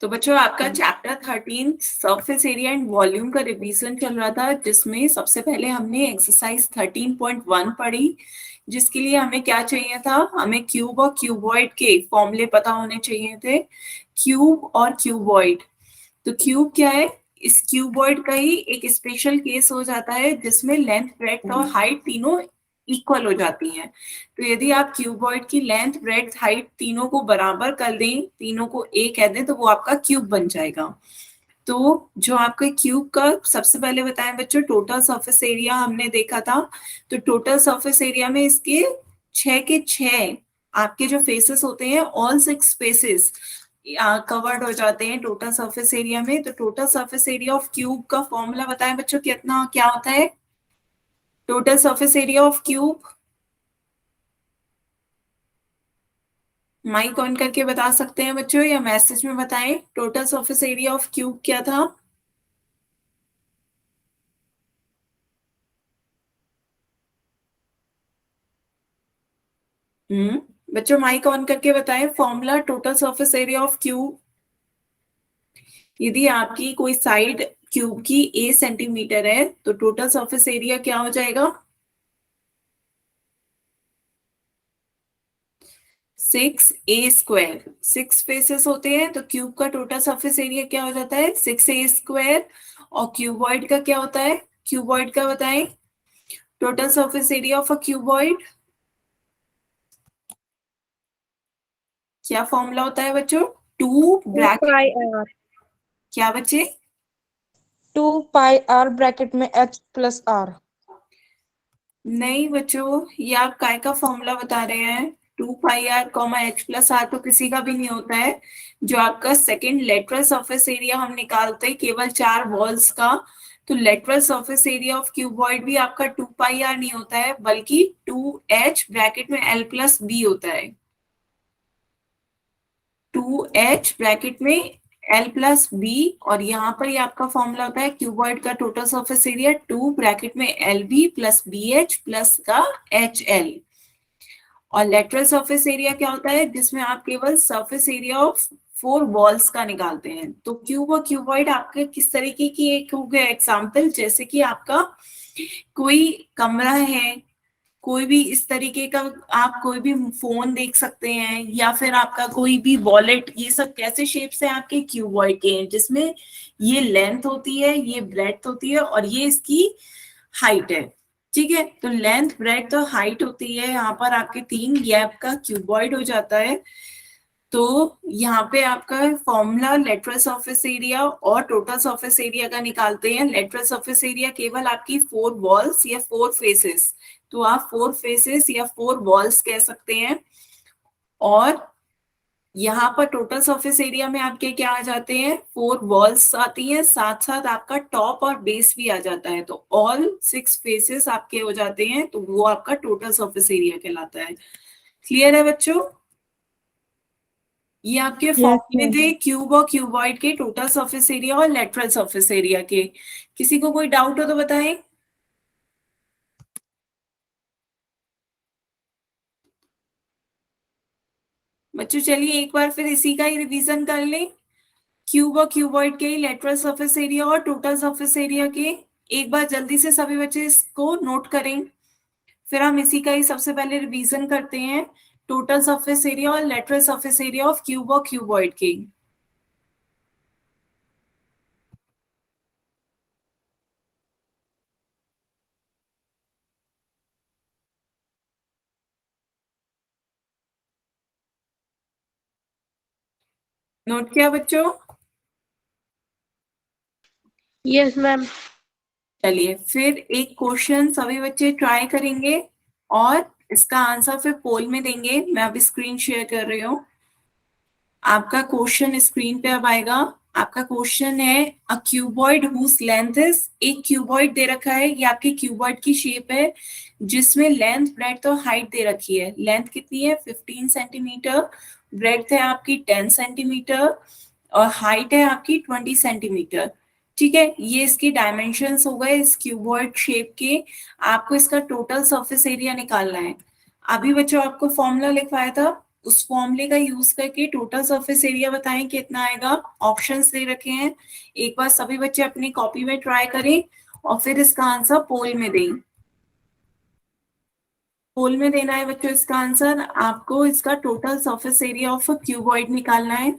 तो बच्चों आपका chapter 13 surface area and volume का रिवीजन चल रहा था, जिसमें सबसे पहले हमने एक्सरसाइज 13.1 पढ़ी, जिसके लिए हमें क्या चाहिए था, हमें क्यूब और क्यूबॉइड के फॉर्मूले पता होने चाहिए थे। क्यूब और क्यूबॉइड, तो क्यूब क्या है, इस क्यूबॉइड का ही एक स्पेशल केस हो जाता है जिसमें लेंथ, ब्रेड्थ और हाइट तीनों इक्वल हो जाती हैं। तो यदि आप क्यूबॉइड की लेंथ, ब्रेड्थ, हाइट तीनों को बराबर कर दें, तीनों को ए कह दें, तो वो आपका क्यूब बन जाएगा। तो जो आपके क्यूब का सबसे पहले बताएं बच्चों, टोटल सरफेस एरिया हमने देखा था। तो टोटल सरफेस एरिया में इसके 6 के 6 आपके जो फेसेस होते हैं, ऑल 6 फेसेस कवर्ड हो जाते हैं टोटल सरफेस एरिया में। तो total surface area of cube का फॉर्मूला बताएं बच्चों, कितना क्या होता है total surface area of cube? Mike on करके बता सकते हैं बच्चों, या मैसेज में बताएं total surface area of cube क्या था। बच्चों माइक ऑन करके बताएं formula total surface area of cube. यदि आपकी कोई साइड क्यूब की ए सेंटीमीटर है, तो टोटल सरफेस एरिया क्या हो जाएगा? 6a²। 6 फेसेस होते हैं, तो क्यूब का टोटल सरफेस एरिया क्या हो जाता है? 6a²। और क्यूबॉइड का क्या होता है? क्यूबॉइड का बताएं total surface area of a cuboid क्या फॉर्मूला होता है बच्चों? Two two pi bracket, r क्या बच्चे? 2πr ब्रैकेट में h प्लस r। नहीं बच्चों, ये आप काय का फॉर्मूला बता रहे हैं? 2πr, h+r तो किसी का भी नहीं होता है। जो आपका सेकंड लेटरल सरफेस एरिया हम निकालते हैं केवल 4 वॉल्स का, तो lateral surface area of cuboid भी आपका 2πr नहीं होता है, बल्कि 2h ब्रैकेट में l+b होता है। 2h ब्रैकेट में l+b, और यहाँ पर ये आपका फॉर्मूला होता है क्यूबॉइड का टोटल सरफेस एरिया 2 ब्रैकेट में lb प्लस bh प्लस का hl। और लेटरल सरफेस एरिया क्या होता है, जिसमें आप केवल सरफेस एरिया ऑफ 4 वॉल्स का निकालते हैं। तो क्यूब और क्यूबॉइड आपके किस तरीके की एक हो गया एग्जाम्पल, जैसे कि आपका कोई कमरा है, कोई भी इस तरीके का, आप कोई भी फोन देख सकते हैं, या फिर आपका कोई भी वॉलेट, ये सब कैसे शेप्स हैं आपके? क्यूबॉइड के हैं, जिसमें ये लेंथ होती है, ये ब्रेड्थ होती है, और ये इसकी हाइट है। ठीक है, तो लेंथ, ब्रेड्थ और हाइट होती है, यहाँ पर आपके 3 गैप का क्यूबॉइड हो जाता है। तो यहाँ पे आपका फॉर्मूला लेटरल सरफेस एरिया और टोटल सरफेस एरिया का निकालते हैं। लेटरल सरफेस एरिया केवल आपकी 4 वॉल्स या 4 फेसेस, तो आप 4 फेसेस या 4 वॉल्स कह सकते हैं। और यहाँ पर टोटल सरफेस एरिया में आपके क्या आ जाते हैं? 4 वॉल्स आती हैं, साथ साथ आपका टॉप और बेस भी आ जाता है, तो ऑल 6 फेसेस आपके हो जाते हैं, तो वो आपका टोटल सरफेस एरिया कहलाता है। क्लियर है बच्चों? ये आपके यस फॉर्मूले मैम। थे क्यूब और क्यूबॉइड के टोटल सरफेस एरिया और लेटरल सरफेस एरिया के। किसी को कोई डाउट हो तो बताएं। बच्चों चलिए एक बार फिर इसी का ही रिवीजन कर लें, क्यूब और क्यूबॉइड के लेटरल सरफेस एरिया और टोटल सरफेस एरिया के। एक बार जल्दी से सभी बच्चे इसको नोट करें, फिर हम इसी का ही सबसे पहले रिवीजन करते हैं, टोटल सरफेस एरिया और lateral surface area of cube और क्यूबॉइड के। नोट किया बच्चों? Yes ma'am. चलिए फिर एक क्वेश्चन सभी बच्चे ट्राई करेंगे, और इसका आंसर फिर पोल में देंगे। मैं अभी स्क्रीन शेयर कर रही हूँ, आपका क्वेश्चन स्क्रीन पे अब आएगा। आपका क्वेश्चन है a cuboid whose length is, एक क्यूबॉइड दे रखा है, ये आपकी क्यूबॉइड की शेप है, जिसमें लेंथ, ब्रेड्थ और हाइट दे रखी है। लेंथ कितनी है? 15 सेंटीमीटर, ब्रेड्थ है आपकी 10 सेंटीमीटर, और हाइट है आपकी 20 सेंटीमीटर। ठीक है, ये इसके डायमेंशंस हो गए इस क्यूबॉइड शेप के। आपको इसका टोटल सरफेस एरिया निकालना है। अभी बच्चों आपको फॉर्मूला लिखवाया था, उस फॉर्मूले का यूज करके टोटल सरफेस एरिया बताएं कितना आएगा। ऑप्शंस दे रखे हैं, एक बार सभी बच्चे अपनी कॉपी में ट्राई करें और फिर इसका आंसर पोल में दें। पोल में देना है बच्चों इसका आंसर, आपको इसका total surface area of a cuboid निकालना है।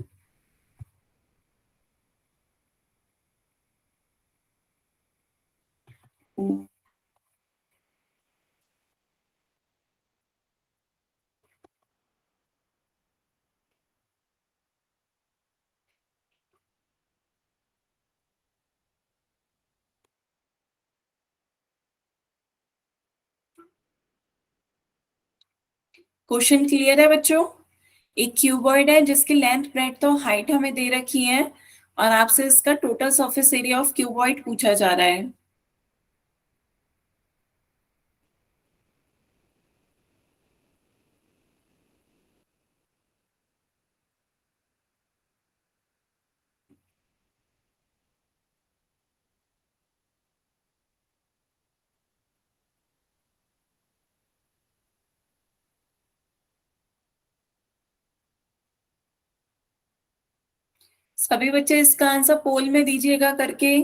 क्वेश्चन क्लियर है बच्चों? एक क्यूबॉइड है जिसकी लेंथ ब्रेड्थ और हाइट हमें दे रखी है और आपसे इसका total surface area of cuboid पूछा जा रहा है। सभी बच्चे इसका आंसर पोल में दीजिएगा करके।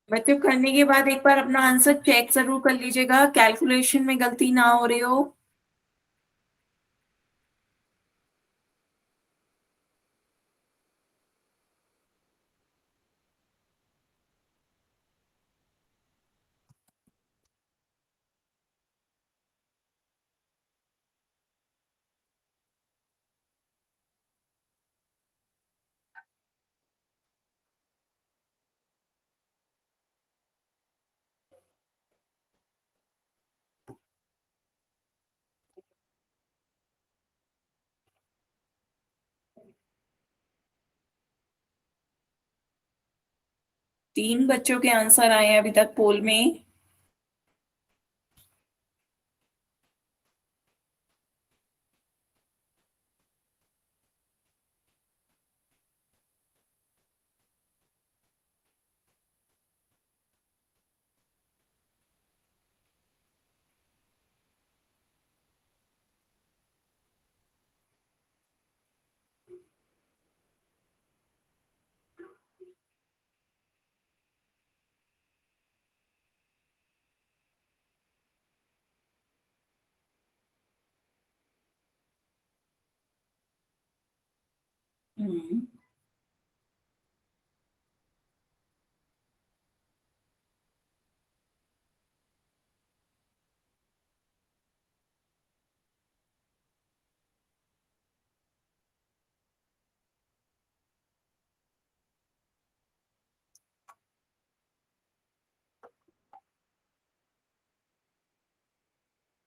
बच्चों करने के बाद एक बार अपना आंसर चेक जरूर कर लीजिएगा, कैलकुलेशन में गलती ना हो रही हो। तीन बच्चों के आंसर आए हैं अभी तक पोल में। हम्म,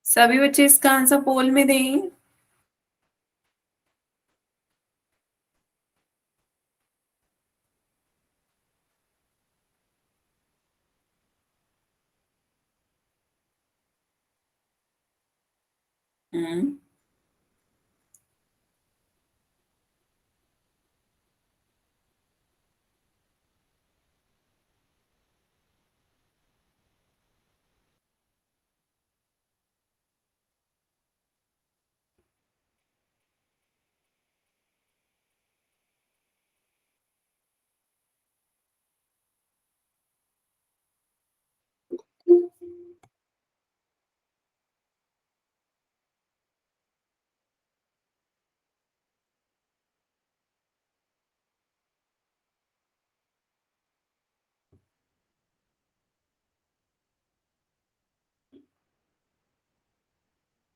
सभी बच्चे इसका आंसर पोल में दें। हम्म,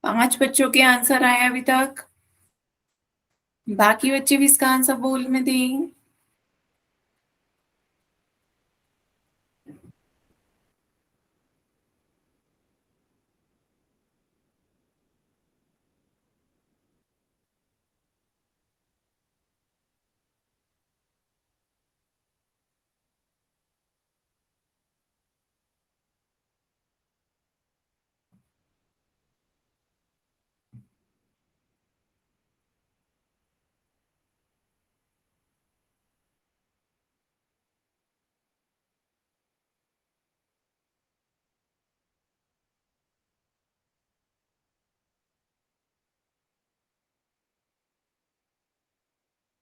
पांच बच्चों के आंसर आए हैं अभी तक, बाकी बच्चे भी इसका आंसर पोल में दें।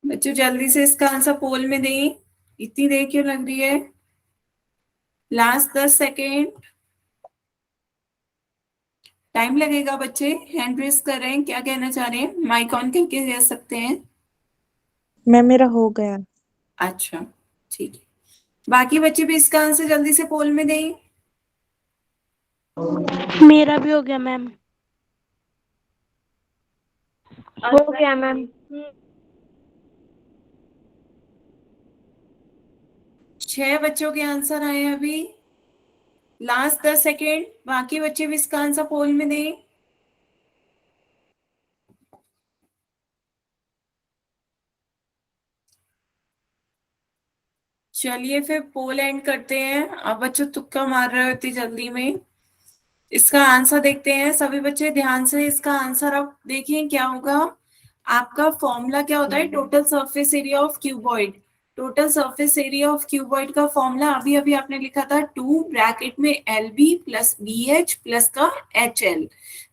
बच्चों जल्दी से इसका आंसर पोल में दें। इतनी देर क्यों लग रही है? लास्ट 10 सेकेंड टाइम लगेगा बच्चे। हैंड रेस कर रहे हैं, क्या कहना चाह रहे हैं? माइक ऑन करके कह सकते हैं। मैम मेरा हो गया। अच्छा, ठीक है। बाकी बच्चे भी इसका आंसर जल्दी से पोल में दें। मेरा भी हो गया मैम। हो गया मैम। 6 बच्चों के आंसर आए हैं अभी। लास्ट 10 सेकेंड, बाकी बच्चे भी इसका आंसर पोल में दें। चलिए फिर पोल एंड करते हैं। अब बच्चों तुक्का मार रहे हो इतनी जल्दी में। इसका आंसर देखते हैं सभी बच्चे ध्यान से। इसका आंसर अब देखिए क्या होगा। आपका फॉर्मूला क्या होता है? Total surface area of cuboid. Total surface area of cuboid का फॉर्मूला अभी अभी आपने लिखा था, 2 ब्रैकेट में L B plus B H plus का एच एल।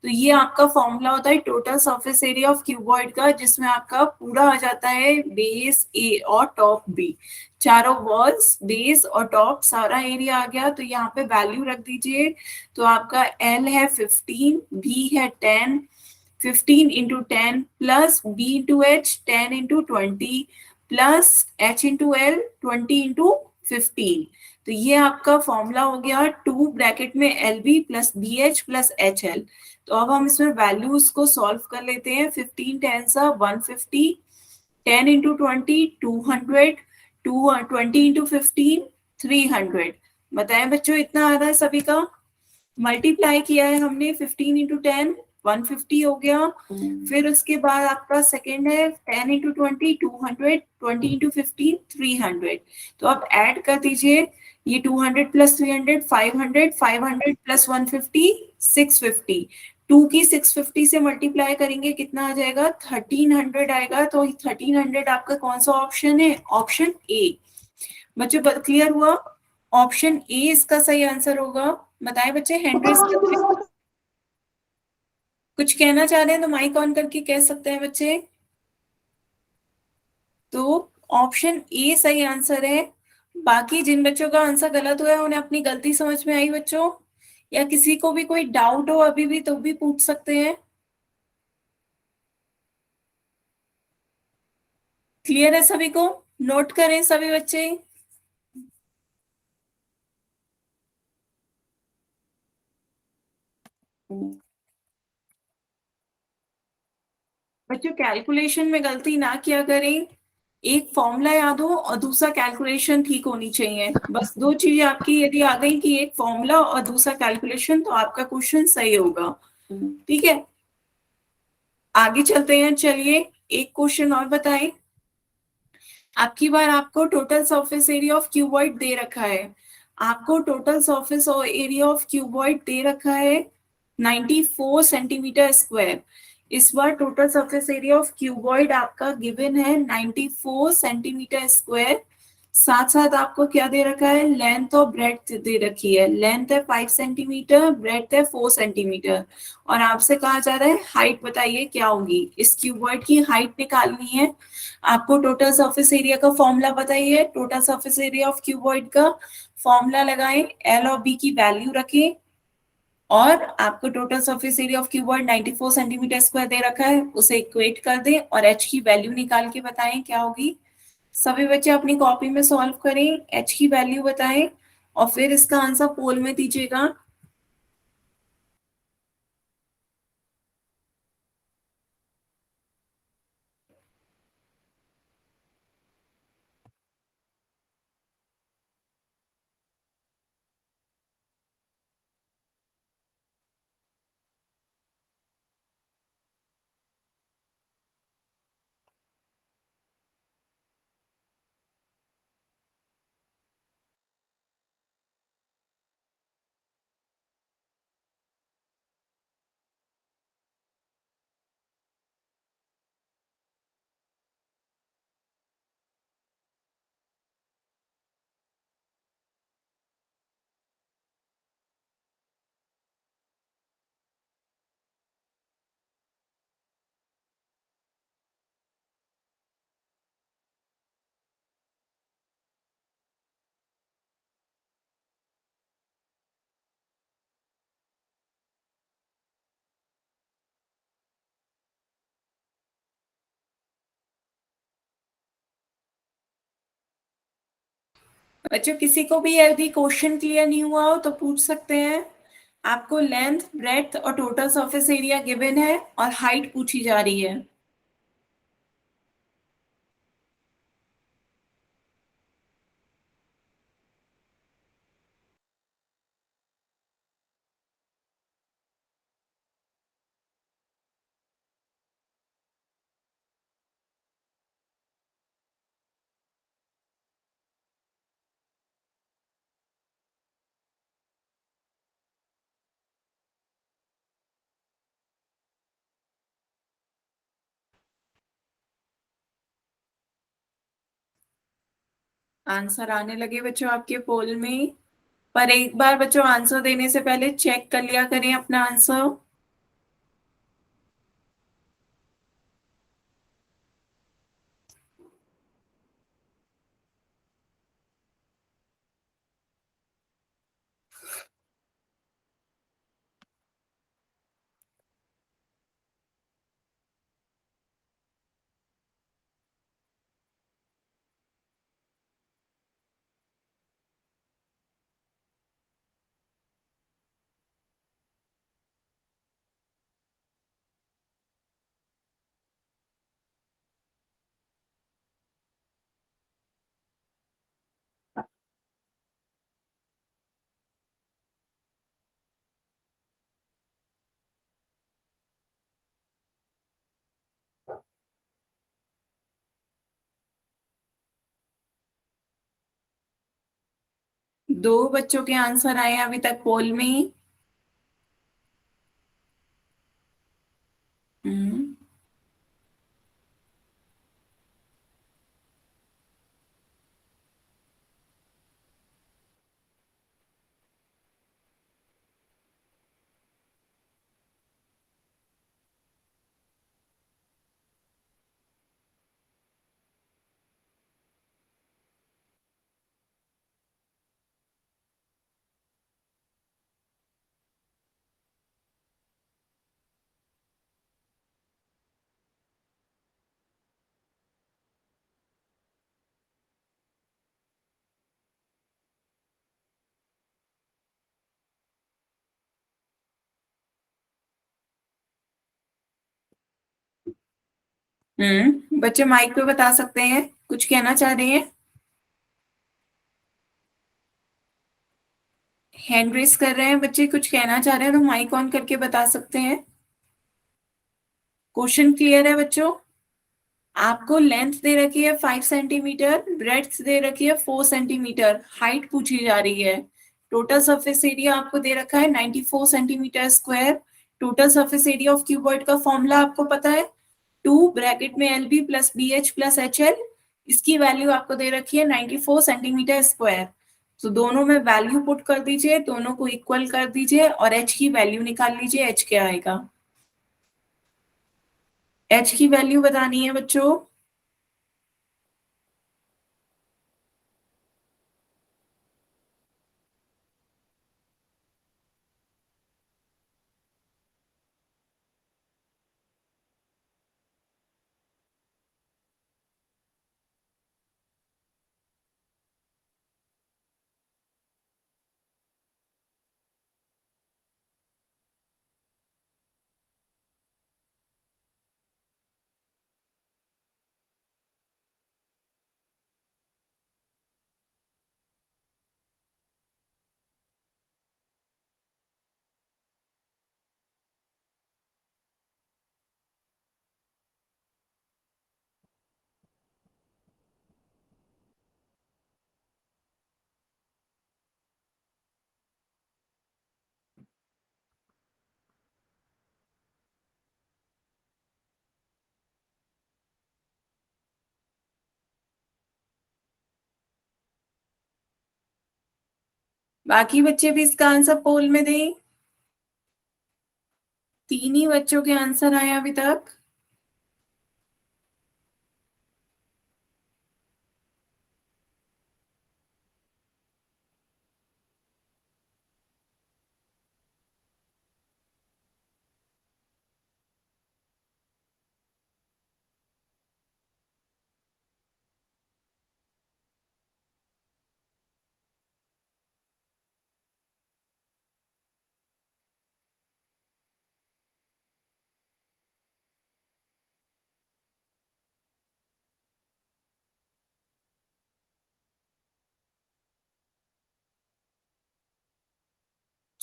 तो ये आपका फॉर्मूला होता है total surface area of cuboid का, जिसमें आपका पूरा आ जाता है बेस ए और टॉप बी। चारों वॉल्स, बेस और टॉप सारा एरिया आ गया। तो यहाँ पे वैल्यू रख दीजिए। तो आपका एल है 15, बी है 10, 15 into 10 plus B into H 10 into 20 plus H into L 20 into 15। तो ये आपका फॉर्मूला हो गया 2 ब्रैकेट में L B plus B H plus H L. तो अब हम इसमें वैल्यूज को सॉल्व कर लेते हैं। 15 10 सा 150, 10 इंटू 20 200, 20 इंटू 15 300। बताएं बच्चों, इतना आ रहा है सभी का? मल्टीप्लाई किया है हमने 15 इंटू 10, 150 हो गया। फिर उसके बाद आपका सेकेंड है 10 इंटू 20 200, 20 इंटू 15 300। तो अब ऐड कर दीजिए। ये 200 प्लस 300 500, 500 प्लस 150 650। 2 की 650 से मल्टीप्लाई करेंगे कितना आ जाएगा? 1300 आएगा। तो 1300 आपका कौन सा ऑप्शन है? Option A. बच्चों क्लियर हुआ? ऑप्शन ए इसका सही आंसर होगा। बताएं बच्चे, हैंड रेस करके कुछ कहना चाह रहे हैं तो माइक ऑन करके कह सकते हैं बच्चे। तो ऑप्शन ए सही आंसर है। बाकी जिन बच्चों का आंसर गलत हुआ है उन्हें अपनी गलती समझ में आई बच्चों? या किसी को भी कोई डाउट हो अभी भी तो भी पूछ सकते हैं। क्लियर है सभी को? नोट करें सभी बच्चे। बच्चों कैलकुलेशन में गलती ना किया करें। एक फॉर्मूला याद हो और दूसरा कैलकुलेशन ठीक होनी चाहिए। बस दो चीजें आपकी यदि आ गई कि एक फॉर्मूला और दूसरा कैलकुलेशन, तो आपका क्वेश्चन सही होगा। ठीक है, आगे चलते हैं। चलिए एक क्वेश्चन और बताएं। आपकी बार आपको total surface area of cuboid दे रखा है। आपको total surface area of cuboid दे रखा है 94 सेंटीमीटर स्क्वायर। इस बार total surface area of cuboid आपका गिवन है 94 सेंटीमीटर स्क्वायर। साथ साथ आपको क्या दे रखा है? लेंथ और ब्रेड्थ दे रखी है। लेंथ है 5 सेंटीमीटर, ब्रेड्थ है 4 सेंटीमीटर। और आपसे कहा जा रहा है हाइट बताइए क्या होगी। इस क्यूबॉइड की हाइट निकालनी है आपको। टोटल सरफेस एरिया का फॉर्मूला बताइए। Total surface area of cuboid का फॉर्मूला लगाएं, एल और बी की वैल्यू रखें, और आपको total surface area of cuboid 94 centimetre square दे रखा है, उसे इक्वेट कर दें और एच की वैल्यू निकाल के बताएं क्या होगी। सभी बच्चे अपनी कॉपी में सॉल्व करें, एच की वैल्यू बताएं और फिर इसका आंसर पोल में दीजिएगा। बच्चों किसी को भी यदि क्वेश्चन क्लियर नहीं हुआ हो तो पूछ सकते हैं। आपको लेंथ, ब्रेड्थ और टोटल सरफेस एरिया गिवन है और हाइट पूछी जा रही है। आंसर आने लगे बच्चों आपके पोल में। पर एक बार बच्चों आंसर देने से पहले चेक कर लिया करें अपना आंसर। दो बच्चों के आंसर आए हैं अभी तक पोल में। हम्म, बच्चे माइक पे बता सकते हैं, कुछ कहना चाह रहे हैं। हैंड रेस कर रहे हैं बच्चे, कुछ कहना चाह रहे हैं तो माइक ऑन करके बता सकते हैं। क्वेश्चन क्लियर है बच्चों? आपको लेंथ दे रखी है 5 सेंटीमीटर, ब्रेड्थ दे रखी है 4 सेंटीमीटर, हाइट पूछी जा रही है। टोटल सरफेस एरिया आपको दे रखा है 94 centimetre square. Total surface area of cuboid का फॉर्मूला आपको पता है, 2 ब्रैकेट में LB + BH + HL। इसकी वैल्यू आपको दे रखी है 94 सेंटीमीटर स्क्वायर। तो दोनों में वैल्यू पुट कर दीजिए, दोनों को इक्वल कर दीजिए और एच की वैल्यू निकाल लीजिए। एच क्या आएगा? एच की वैल्यू बतानी है बच्चों। बाकी बच्चे भी इसका आंसर पोल में दें। तीन ही बच्चों के आंसर आए अभी तक।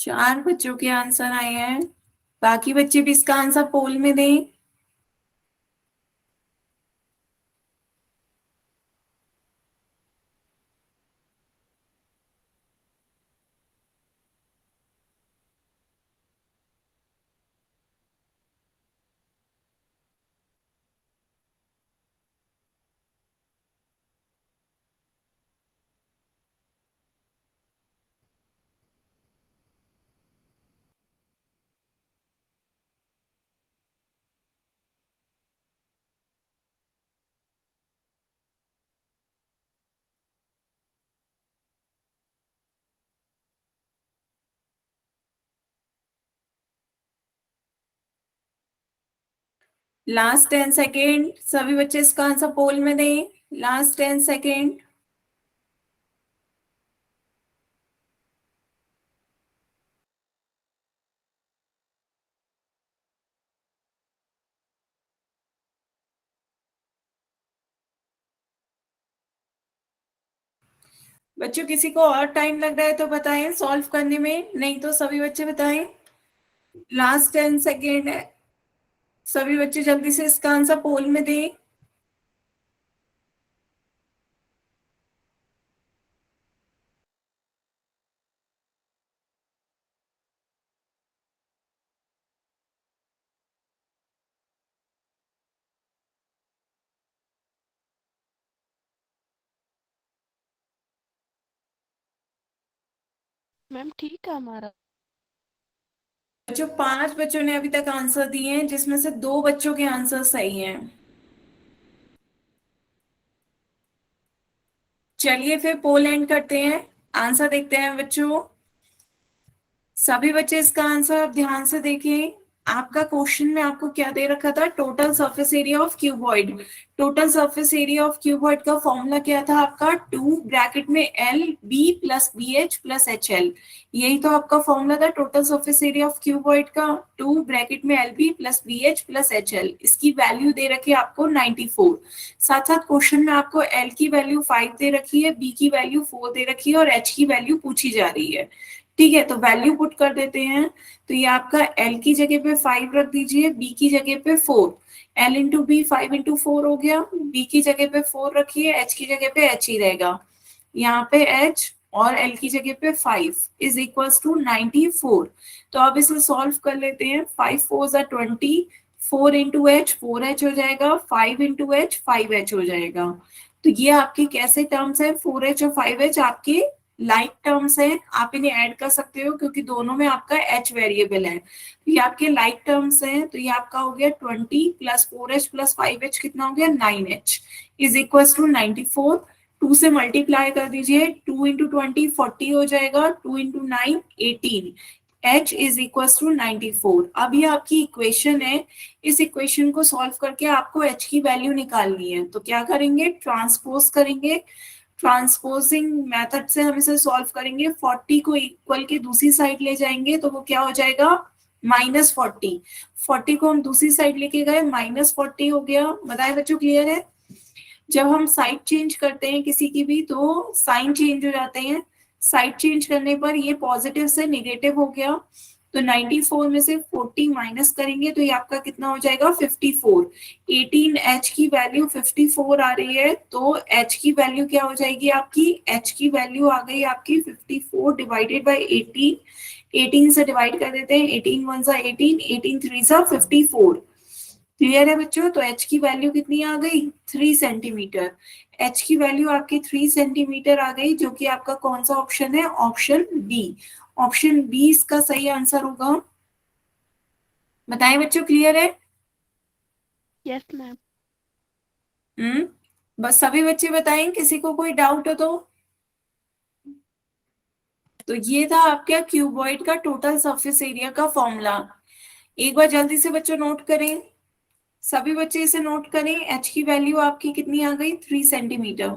4 बच्चों के आंसर आए हैं। बाकी बच्चे भी इसका आंसर पोल में दें। लास्ट 10 सेकेंड, सभी बच्चे इसका आंसर पोल में दें। Last 10 second. बच्चों किसी को और टाइम लग रहा है तो बताएं सॉल्व करने में, नहीं तो सभी बच्चे बताएं। लास्ट 10 सेकेंड है, सभी बच्चे जल्दी से इसका आंसर पोल में दें। मैम ठीक है हमारा। बच्चों 5 बच्चों ने अभी तक आंसर दिए हैं, जिसमें से 2 बच्चों के आंसर सही हैं। चलिए फिर पोल एंड करते हैं, आंसर देखते हैं बच्चों। सभी बच्चे इसका आंसर अब ध्यान से देखें। आपका क्वेश्चन में आपको क्या दे रखा था, total surface area of cuboid. Total surface area of cuboid का फॉर्मूला क्या था आपका, 2 ब्रैकेट में L B plus B H plus H l. यही तो आपका फॉर्मूला था total surface area of cuboid का, 2 ब्रैकेट में L B plus B H plus H l. इसकी वैल्यू दे रखी है आपको 94। साथ साथ क्वेश्चन में आपको एल की वैल्यू 5 दे रखी है, बी की वैल्यू 4 दे रखी है और एच की वैल्यू पूछी जा रही है। ठीक है, तो वैल्यू पुट कर देते हैं। तो ये आपका एल की जगह पे 5 रख दीजिए, बी की जगह पे 4। एल इंटू बी 5 इंटू 4 हो गया, बी की जगह पे 4 रखिए, एच की जगह पे एच ही रहेगा। यहाँ पे एच और एल की जगह पे 5 इज इक्वल्स टू 94। तो अब इसे सॉल्व कर लेते हैं। 5 4 ज़ा 20, 4 इंटू एच 4h हो जाएगा, 5 इंटू एच 5h हो जाएगा। तो ये आपके कैसे टर्म्स है, 4h और 5h आपके लाइक टर्म्स है। आप इन्हें ऐड कर सकते हो क्योंकि दोनों में आपका h वेरिएबल है, तो ये आपके लाइक टर्म्स हैं। तो ये आपका हो गया 20 प्लस 4h प्लस 5h कितना हो गया 9h इज इक्वल टू 94। 2 से मल्टीप्लाई कर दीजिए, 2 इंटू 20 40 हो जाएगा, 2 into 9 18। h is equal to 94। अब ये आपकी इक्वेशन है, इस इक्वेशन को सॉल्व करके आपको h की वैल्यू निकालनी है। तो क्या करेंगे, ट्रांसपोज करेंगे। ट्रांसपोजिंग मेथड से हम इसे सॉल्व करेंगे। 40 को इक्वल के दूसरी साइड ले जाएंगे तो वो क्या हो जाएगा, -40। 40 को हम दूसरी साइड लेके गए, -40 हो गया। बताए बच्चों, क्लियर है। जब हम साइड चेंज करते हैं किसी की भी तो साइन चेंज हो जाते हैं। साइड चेंज करने पर ये पॉजिटिव से नेगेटिव हो गया। तो 94 में से 40 माइनस करेंगे तो ये आपका कितना हो जाएगा 54। 18 एच की वैल्यू 54 आ रही है, तो एच की वैल्यू क्या हो जाएगी आपकी, एच की वैल्यू आ गई आपकी 54 डिवाइडेड बाई 18। 18 से डिवाइड कर देते हैं, 18 1 सा 18, 18 3 सा 54। क्लियर है बच्चों। तो एच की वैल्यू कितनी आ गई, 3 सेंटीमीटर। एच की वैल्यू आपकी 3 सेंटीमीटर आ गई, जो कि आपका कौन सा ऑप्शन है, ऑप्शन बी। ऑप्शन बी इसका सही आंसर होगा। बताएं बच्चों, क्लियर है। Yes ma'am. हम्म, बस सभी बच्चे बताएं, किसी को कोई डाउट हो तो ये था आपका क्यूबॉइड का टोटल सरफेस एरिया का फॉर्मूला। एक बार जल्दी से बच्चों नोट करें, सभी बच्चे इसे नोट करें। एच की वैल्यू आपकी कितनी आ गई, 3 सेंटीमीटर।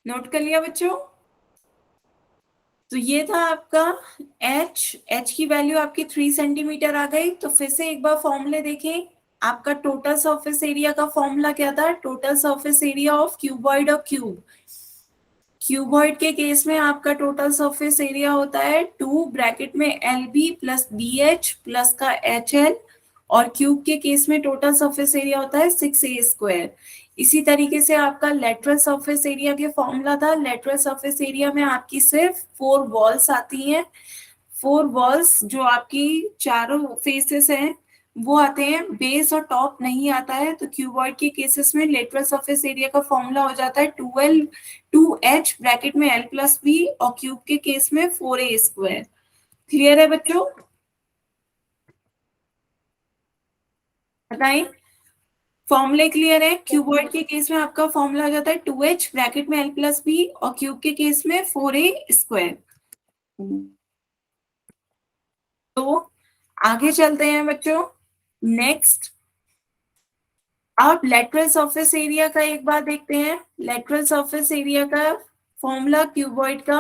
नोट कर लिया बच्चों। तो ये था आपका एच की वैल्यू आपकी 3 सेंटीमीटर आ गई। तो फिर से एक बार फॉर्मूले देखें। आपका टोटल सरफेस एरिया का फॉर्मूला क्या था? Total surface area of cuboid और क्यूब। क्यूबॉइड के केस में आपका टोटल सरफेस एरिया होता है 2 ब्रैकेट में L B plus B H plus का एच एल, और क्यूब के केस में टोटल सरफेस एरिया होता है 6a²। इसी तरीके से आपका लेटरल सरफेस एरिया के फॉर्मूला था। लेटरल सरफेस एरिया में आपकी सिर्फ 4 वॉल्स आती हैं। 4 वॉल्स जो आपकी चारों फेसेस हैं वो आते हैं, बेस और टॉप नहीं आता है। तो क्यूबॉइड के केसेस में लेटरल सरफेस एरिया का फॉर्मूला हो जाता है 2H ब्रैकेट में L प्लस बी, और क्यूब के केस में 4a²। क्लियर है बच्चों? बताएं। फॉर्मूले क्लियर है? क्यूबॉइड के केस में आपका फॉर्मूला हो जाता है 2H ब्रैकेट में L प्लस बी, और क्यूब के केस में 4a²। तो आगे चलते हैं बच्चों। नेक्स्ट, अब लेटरल सरफेस एरिया का एक बार देखते हैं। लेटरल सरफेस एरिया का फॉर्मूला क्यूबॉइड का,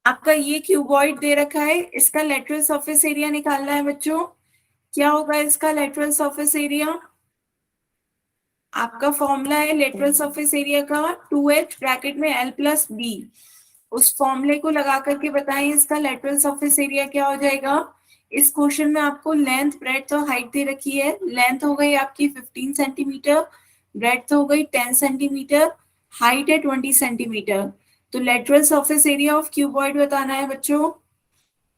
आपका ये क्यूबॉइड दे रखा है, इसका लेटरल सरफेस एरिया निकालना है बच्चों। क्या होगा इसका लेटरल सरफेस एरिया? आपका फॉर्मूला है लेटरल सरफेस एरिया का 2H ब्रैकेट में L प्लस बी। उस फॉर्मूले को लगा करके बताएं इसका लेटरल सरफेस एरिया क्या हो जाएगा। इस क्वेश्चन में आपको लेंथ, ब्रेड्थ और हाइट दे रखी है। लेंथ हो गई आपकी 15 सेंटीमीटर, ब्रेड्थ हो गई 10 सेंटीमीटर, हाइट है 20 सेंटीमीटर। तो lateral surface area of cuboid बताना है बच्चों।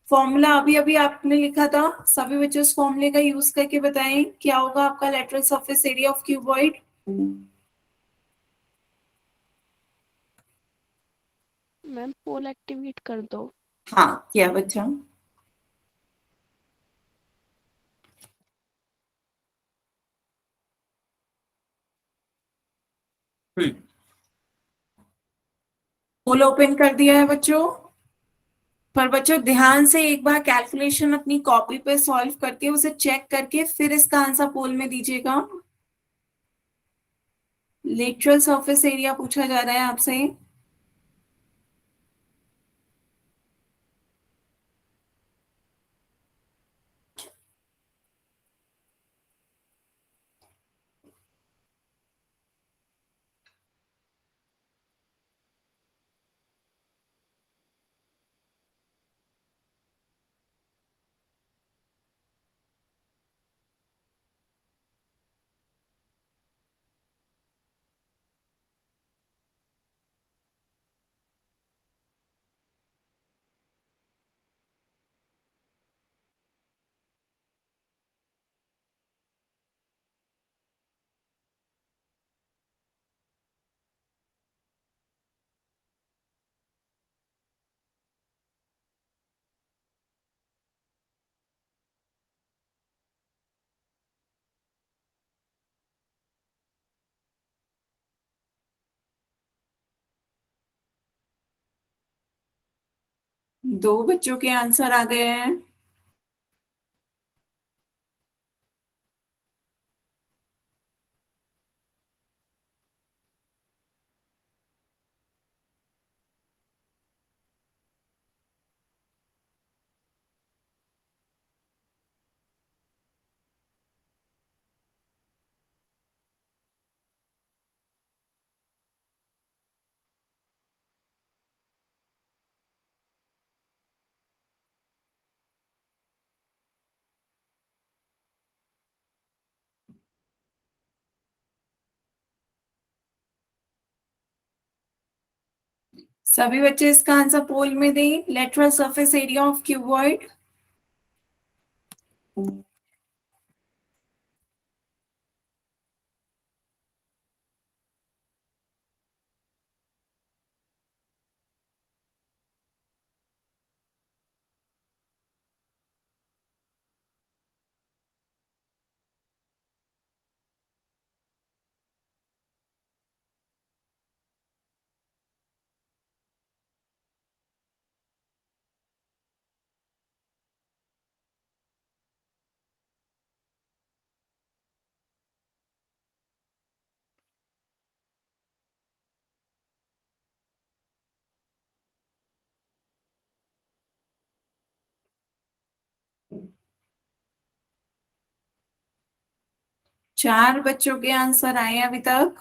फॉर्मूला अभी अभी आपने लिखा था, सभी बच्चों उस फॉर्मूले का यूज करके बताएं क्या होगा आपका lateral surface area of cuboid. Ma'am poll activate कर दो। हाँ, क्या बच्चा? पोल ओपन कर दिया है बच्चों। पर बच्चों ध्यान से एक बार कैलकुलेशन अपनी कॉपी पे सॉल्व करके उसे चेक करके फिर इसका आंसर पोल में दीजिएगा। लेटरल सरफेस एरिया पूछा जा रहा है आपसे। दो बच्चों के आंसर आ गए हैं। सभी बच्चे इसका आंसर पोल में दें। Lateral surface area of cuboid. 4 बच्चों के आंसर आए अभी तक।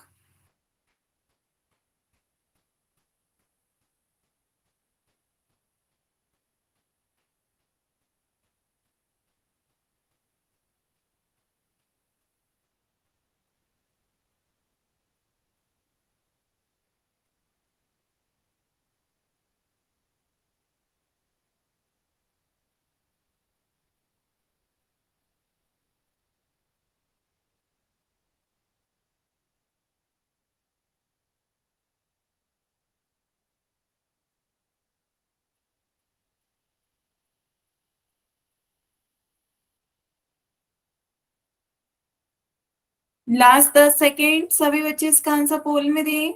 लास्ट 10 सेकेंड, सभी बच्चे इसका आंसर पोल में दें।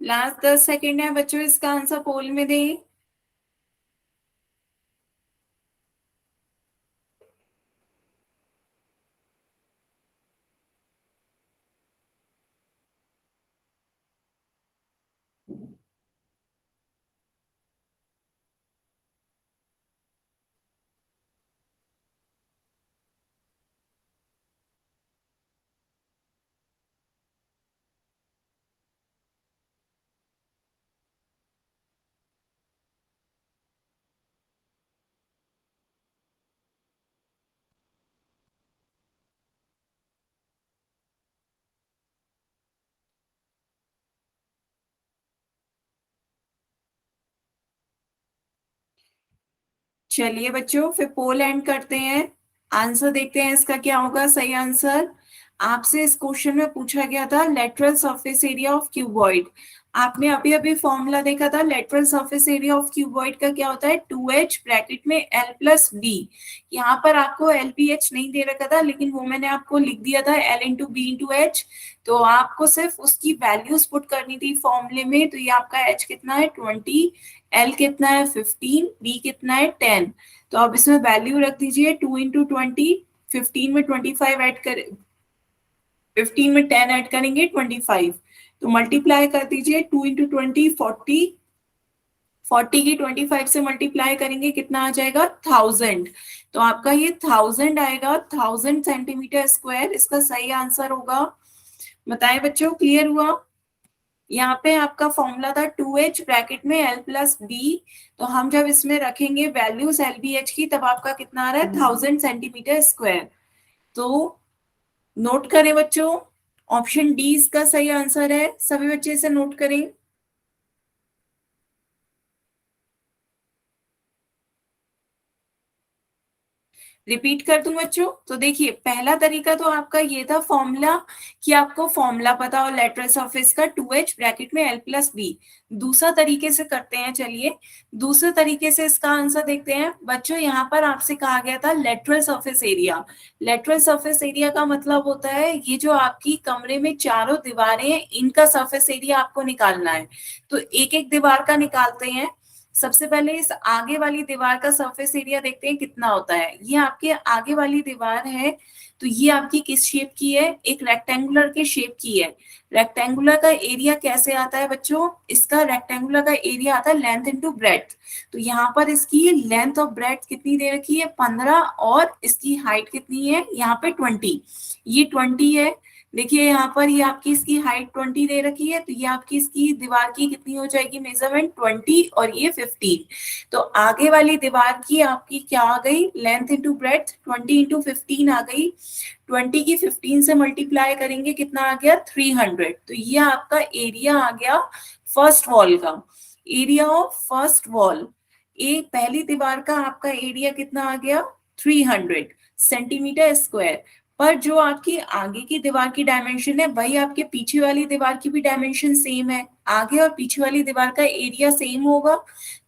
लास्ट 10 सेकेंड है बच्चों, इसका आंसर पोल में दें। चलिए बच्चों, फिर पोल एंड करते हैं। आंसर देखते हैं इसका क्या होगा सही आंसर। आपसे इस क्वेश्चन में पूछा गया था lateral surface area of cuboid. आपने अभी अभी फॉर्मूला देखा था lateral surface area of cuboid का क्या होता है, 2h ब्रैकेट में l प्लस बी। यहाँ पर आपको एल पी एच नहीं दे रखा था, लेकिन वो मैंने आपको लिख दिया था l into b into h. तो आपको सिर्फ उसकी वैल्यूज पुट करनी थी फॉर्मूले में। तो ये आपका h कितना है 20, एल कितना है 15, बी कितना है 10। तो अब इसमें वैल्यू रख दीजिए 2 इंटू 20, 15 में 25 ऐड कर, 15 में 10 ऐड करेंगे 25। तो मल्टीप्लाई कर दीजिए 2 इंटू 20 40, 40 की 25 से मल्टीप्लाई करेंगे कितना आ जाएगा 1000। तो आपका ये 1000 आएगा, 1000 सेंटीमीटर स्क्वायर इसका सही आंसर होगा। बताएं बच्चों, क्लियर हुआ। यहाँ पे आपका फॉर्मूला था 2h ब्रैकेट में l प्लस बी। तो हम जब इसमें रखेंगे वैल्यूज एल बी एच की, तब आपका कितना आ रहा है 1000 सेंटीमीटर स्क्वायर। तो नोट करें बच्चों, ऑप्शन डी इसका सही आंसर है। सभी बच्चे इसे नोट करें। रिपीट कर दूं बच्चों, तो देखिए पहला तरीका तो आपका ये था फॉर्मूला, कि आपको फॉर्मूला पता हो लेटरल सरफेस का 2h ब्रैकेट में l प्लस बी। दूसरा तरीके से करते हैं, चलिए दूसरे तरीके से इसका आंसर देखते हैं बच्चों। यहाँ पर आपसे कहा गया था lateral surface area. Lateral surface area का मतलब होता है ये जो आपकी कमरे में चारों दीवारें हैं, इनका सरफेस एरिया आपको निकालना है। तो एक एक दीवार का निकालते हैं। सबसे पहले इस आगे वाली दीवार का सरफेस एरिया देखते हैं कितना होता है। ये आपके आगे वाली दीवार है, तो ये आपकी किस शेप की है, एक रेक्टेंगुलर के शेप की है। रेक्टेंगुलर का एरिया कैसे आता है बच्चों, इसका रेक्टेंगुलर का एरिया आता है लेंथ इनटू ब्रेड्थ। तो यहाँ पर इसकी लेंथ और ब्रेड्थ कितनी दे रखी है 15, और इसकी हाइट कितनी है यहाँ पे 20। ये 20 है। देखिए यहाँ पर ये आपकी इसकी हाइट 20 दे रखी है, तो ये आपकी इसकी दीवार की कितनी हो जाएगी मेजरमेंट 20, और ये 15। तो आगे वाली दीवार की आपकी क्या आ गई लेंथ इंटू ब्रेड्थ 20 इंटू 15 आ गई। 20 की 15 से मल्टीप्लाई करेंगे कितना आ गया 300। तो ये आपका एरिया आ गया फर्स्ट वॉल का। एरिया ऑफ फर्स्ट वॉल, एक पहली दीवार का आपका एरिया कितना आ गया 300 सेंटीमीटर स्क्वायर। पर जो आपकी आगे की दीवार की डायमेंशन है, वही आपके पीछे वाली दीवार की भी डायमेंशन सेम है। आगे और पीछे वाली दीवार का एरिया सेम होगा।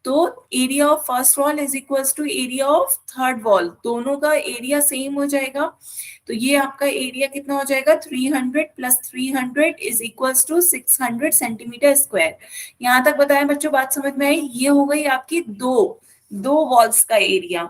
तो area of first wall is equals to area of third wall, दोनों का एरिया सेम हो जाएगा। तो ये आपका एरिया कितना हो जाएगा 300 plus 300 is equals to 600 centimetre square. यहाँ तक बताएं बच्चों, बात समझ में आई। ये हो गई आपकी दो दो वॉल्स का एरिया।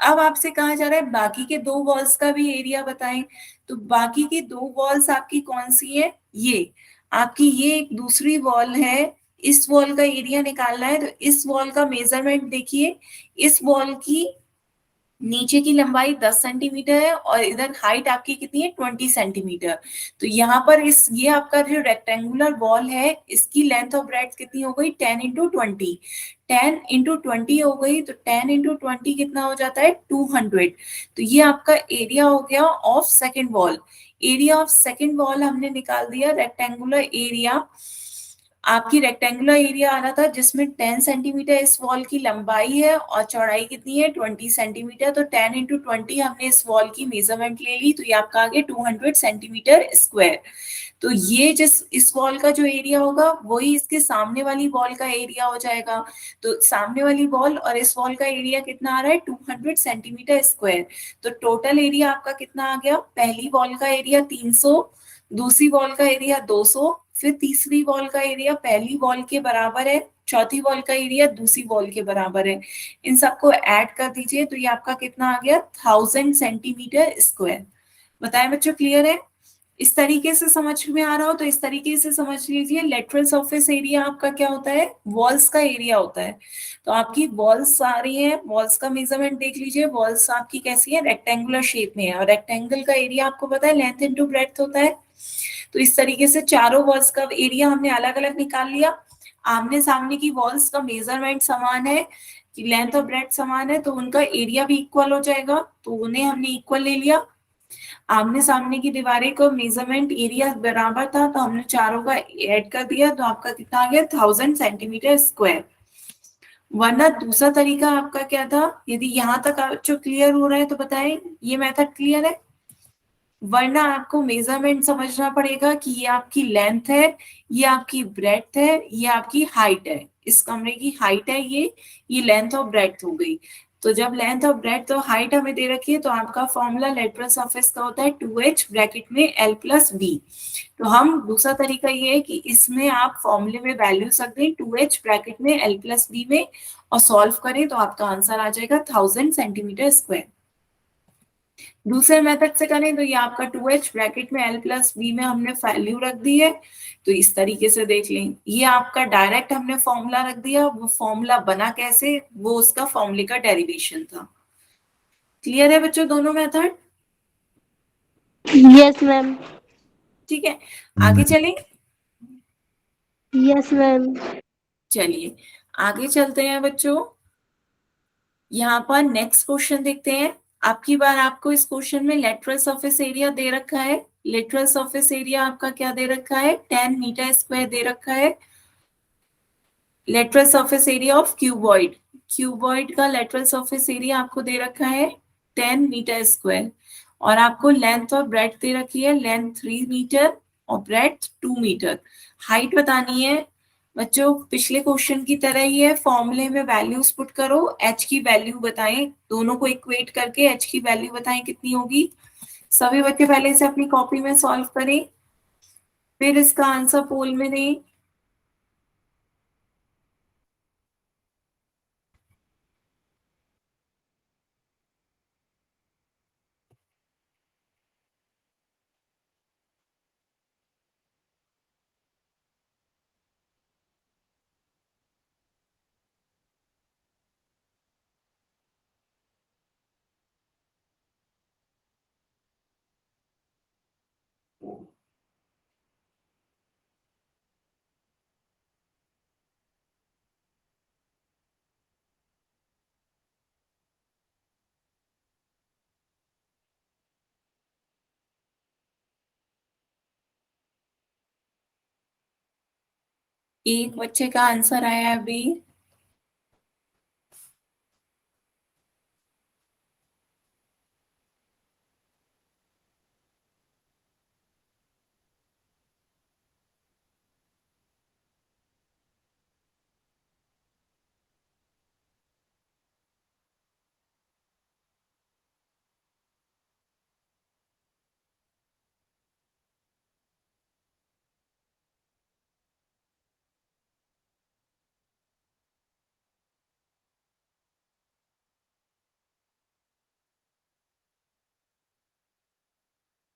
अब आपसे कहा जा रहा है बाकी के दो वॉल्स का भी एरिया बताएं। तो बाकी की दो वॉल्स आपकी कौन सी है? ये आपकी ये एक दूसरी वॉल है। इस वॉल का एरिया निकालना है, तो इस वॉल का मेजरमेंट देखिए। इस वॉल की नीचे की लंबाई 10 सेंटीमीटर है और इधर हाइट आपकी कितनी है? 20 सेंटीमीटर। तो यहाँ पर इस ये आपका जो रेक्टेंगुलर वॉल है इसकी लेंथ और ब्रेड्थ कितनी हो गई? 10 इंटू 20। 10 इंटू 20 हो गई, तो 10 इंटू 20 कितना हो जाता है? 200। तो ये आपका एरिया हो गया of second wall. Area of second wall हमने निकाल दिया। रेक्टेंगुलर एरिया आपकी रेक्टेंगुलर एरिया आ रहा था जिसमें 10 सेंटीमीटर इस वॉल की लंबाई है और चौड़ाई कितनी है? 20 सेंटीमीटर। तो 10 इंटू 20 हमने इस वॉल की मेजरमेंट ले ली, तो ये आपका आ गया 200 सेंटीमीटर स्क्वायर। तो ये जिस इस वॉल का जो एरिया होगा वही इसके सामने वाली वॉल का एरिया हो जाएगा। तो सामने वाली वॉल और इस वॉल का एरिया कितना आ रहा है? 200 सेंटीमीटर स्क्वायर। तो टोटल एरिया आपका कितना आ गया? पहली वॉल का एरिया 300, दूसरी वॉल का एरिया 200, फिर तीसरी वॉल का एरिया पहली वॉल के बराबर है, चौथी वॉल का एरिया दूसरी वॉल के बराबर है। इन सबको ऐड कर दीजिए तो ये आपका कितना आ गया? 1000 सेंटीमीटर स्क्वायर। बताएं बच्चों, क्लियर है? इस तरीके से समझ में आ रहा हो तो इस तरीके से समझ लीजिए। लेटरल सरफेस एरिया आपका क्या होता है? वॉल्स का एरिया होता है। तो आपकी वॉल्स आ रही है, वॉल्स का मेजरमेंट देख लीजिए। वॉल्स आपकी कैसी है? रेक्टेंगुलर शेप में है और रेक्टेंगल का एरिया आपको पता है लेंथ इंटू ब्रेड्थ होता है। तो इस तरीके से चारों वॉल्स का एरिया हमने अलग अलग निकाल लिया। आमने सामने की वॉल्स का मेजरमेंट समान है कि लेंथ और ब्रेड्थ समान है, तो उनका एरिया भी इक्वल हो जाएगा, तो उन्हें हमने इक्वल ले लिया। आमने सामने की दीवारें को मेजरमेंट एरिया बराबर था तो हमने चारों का ऐड कर दिया, तो आपका कितना आ गया? 1000 सेंटीमीटर स्क्वायर। वरना दूसरा तरीका आपका क्या था? यदि यहाँ तक जो क्लियर हो रहा है तो बताएं, ये मेथड क्लियर है? वरना आपको मेजरमेंट समझना पड़ेगा कि ये आपकी लेंथ है, ये आपकी ब्रेड्थ है, ये आपकी हाइट है। इस कमरे की हाइट है ये लेंथ और ब्रेड्थ हो गई। तो जब लेंथ और ब्रेड्थ और हाइट हमें दे रखी है तो आपका फॉर्मूला लेटरल सरफेस का होता है 2h ब्रैकेट में l प्लस बी। तो हम दूसरा तरीका ये है कि इसमें आप फॉर्मूले में वैल्यू रख दें 2h ब्रैकेट में l प्लस बी में और सॉल्व करें तो आपका आंसर आ जाएगा 1000 सेंटीमीटर स्क्वायर। दूसरे मेथड से करें तो ये आपका 2h ब्रैकेट में l प्लस बी में हमने वैल्यू रख दी है। तो इस तरीके से देख लें, ये आपका डायरेक्ट हमने फॉर्मूला रख दिया। वो फॉर्मूला बना कैसे, वो उसका फॉर्मूले का डेरिवेशन था। क्लियर है बच्चों दोनों मेथड? Yes ma'am. ठीक है, आगे चलें। Yes ma'am. चलिए आगे चलते हैं बच्चों। यहाँ पर नेक्स्ट क्वेश्चन देखते हैं। आपकी बार आपको इस क्वेश्चन में लेटरल सरफेस एरिया दे रखा है। लेटरल सरफेस एरिया आपका क्या दे रखा है? 10 मीटर स्क्वायर दे रखा है। Lateral surface area of cuboid, cuboid का लेटरल सरफेस एरिया आपको दे रखा है 10 मीटर स्क्वायर। और आपको लेंथ और ब्रेड्थ दे रखी है, लेंथ 3 मीटर और ब्रेड्थ 2 मीटर। हाइट बतानी है बच्चों, पिछले क्वेश्चन की तरह ही है। फॉर्मूले में वैल्यूज पुट करो, एच की वैल्यू बताएं, दोनों को इक्वेट करके एच की वैल्यू बताएं कितनी होगी। सभी बच्चे पहले से अपनी कॉपी में सॉल्व करें, फिर इसका आंसर पोल में दें। एक बच्चे का आंसर आया है अभी।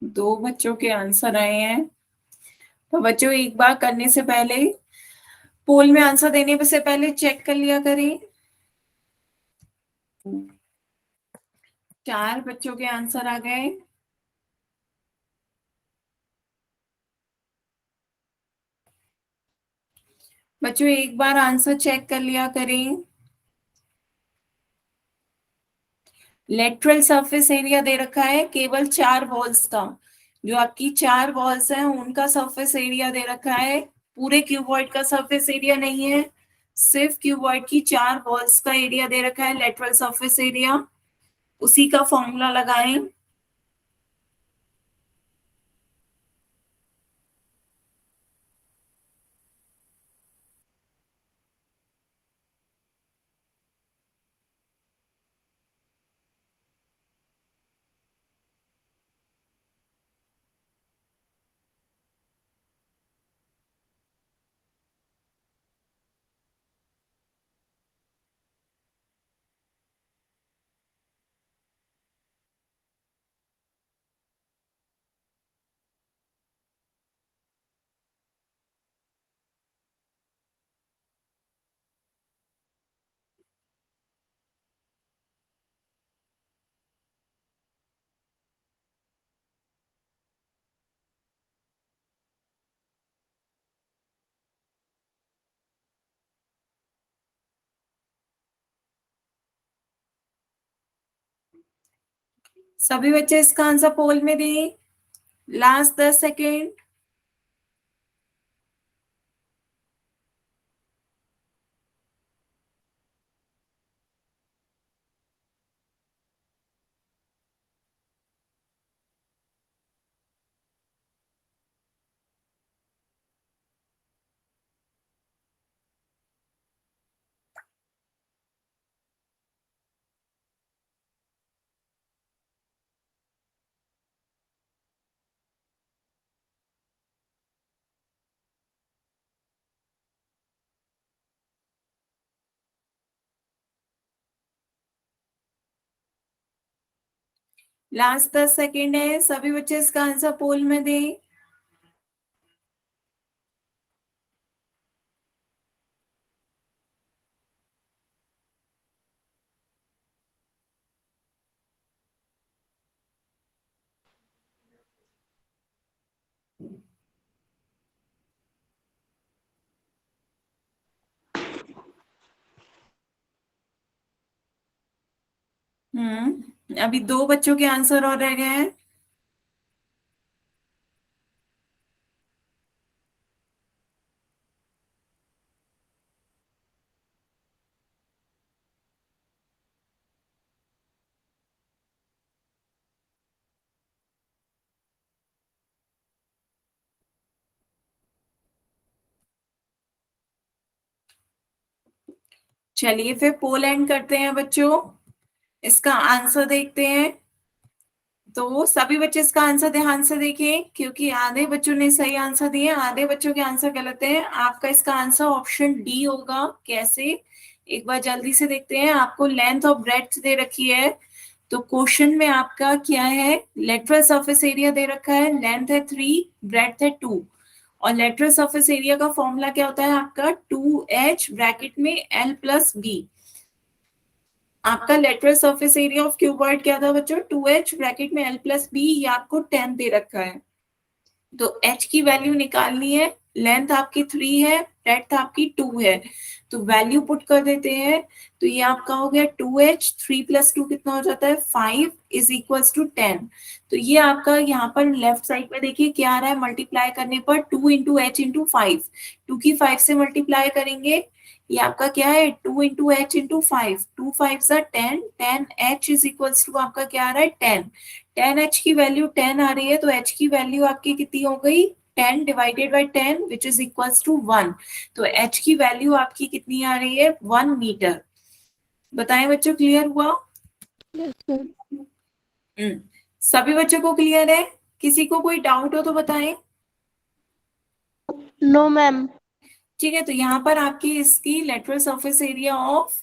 दो बच्चों के आंसर आए हैं। तो बच्चों एक बार करने से पहले, पोल में आंसर देने से पहले चेक कर लिया करें। 4 बच्चों के आंसर आ गए। बच्चों एक बार आंसर चेक कर लिया करें। लेटरल सरफेस एरिया दे रखा है केवल 4 वॉल्स का। जो आपकी 4 वॉल्स हैं उनका सरफेस एरिया दे रखा है, पूरे क्यूबॉइड का सरफेस एरिया नहीं है। सिर्फ क्यूबॉइड की 4 वॉल्स का एरिया दे रखा है, लेटरल सरफेस एरिया। उसी का फॉर्मूला लगाएं। सभी बच्चे इसका आंसर पोल में दें। Last 10 second. लास्ट 10 सेकेंड है, सभी बच्चे इसका आंसर पोल में दें। अभी 2 बच्चों के आंसर और रह गए हैं। चलिए फिर पोल एंड करते हैं बच्चों। इसका आंसर देखते हैं। तो सभी बच्चे इसका आंसर ध्यान से देखें, क्योंकि आधे बच्चों ने सही आंसर दिए, आधे बच्चों के आंसर गलत हैं। आपका इसका आंसर ऑप्शन डी होगा। कैसे, एक बार जल्दी से देखते हैं। आपको लेंथ और ब्रेड्थ दे रखी है। तो क्वेश्चन में आपका क्या है, लेटरल सरफेस एरिया दे रखा है, लेंथ है 3, ब्रेड्थ है 2। और लेटरल सरफेस एरिया का फॉर्मूला क्या होता है आपका, 2h ब्रैकेट में l प्लस बी। आपका lateral surface area of cuboid क्या था बच्चों, 2h ब्रैकेट में l प्लस बी। ये आपको 10 दे रखा है। तो h की वैल्यू निकालनी है। लेंथ आपकी 3 है, ब्रेड्थ आपकी 2 है। तो वैल्यू पुट कर देते हैं। तो ये आपका हो गया 2h, 3 प्लस 2 कितना हो जाता है 5 इज इक्वल्स टू 10। तो ये आपका यहाँ पर लेफ्ट साइड में देखिए क्या आ रहा है, मल्टीप्लाई करने पर 2 इंटू एच इंटू 5। 2 की 5 से मल्टीप्लाई करेंगे। ये आपका क्या है 2 इंटू एच इंटू 5, 2 5 सा 10, 10 एच इज इक्वल्स टू आपका क्या आ रहा है 10। 10 एच की वैल्यू 10 आ रही है, तो एच की वैल्यू आपकी कितनी हो गई, 10 divided by 10 which is equals to 1। तो एच की वैल्यू आपकी कितनी आ रही है 1 मीटर। बताएं बच्चों, क्लियर हुआ? Yes ma'am. सभी बच्चों को क्लियर है? किसी को कोई डाउट हो तो बताएं। No ma'am. ठीक है, तो यहाँ पर आपकी इसकी lateral surface area of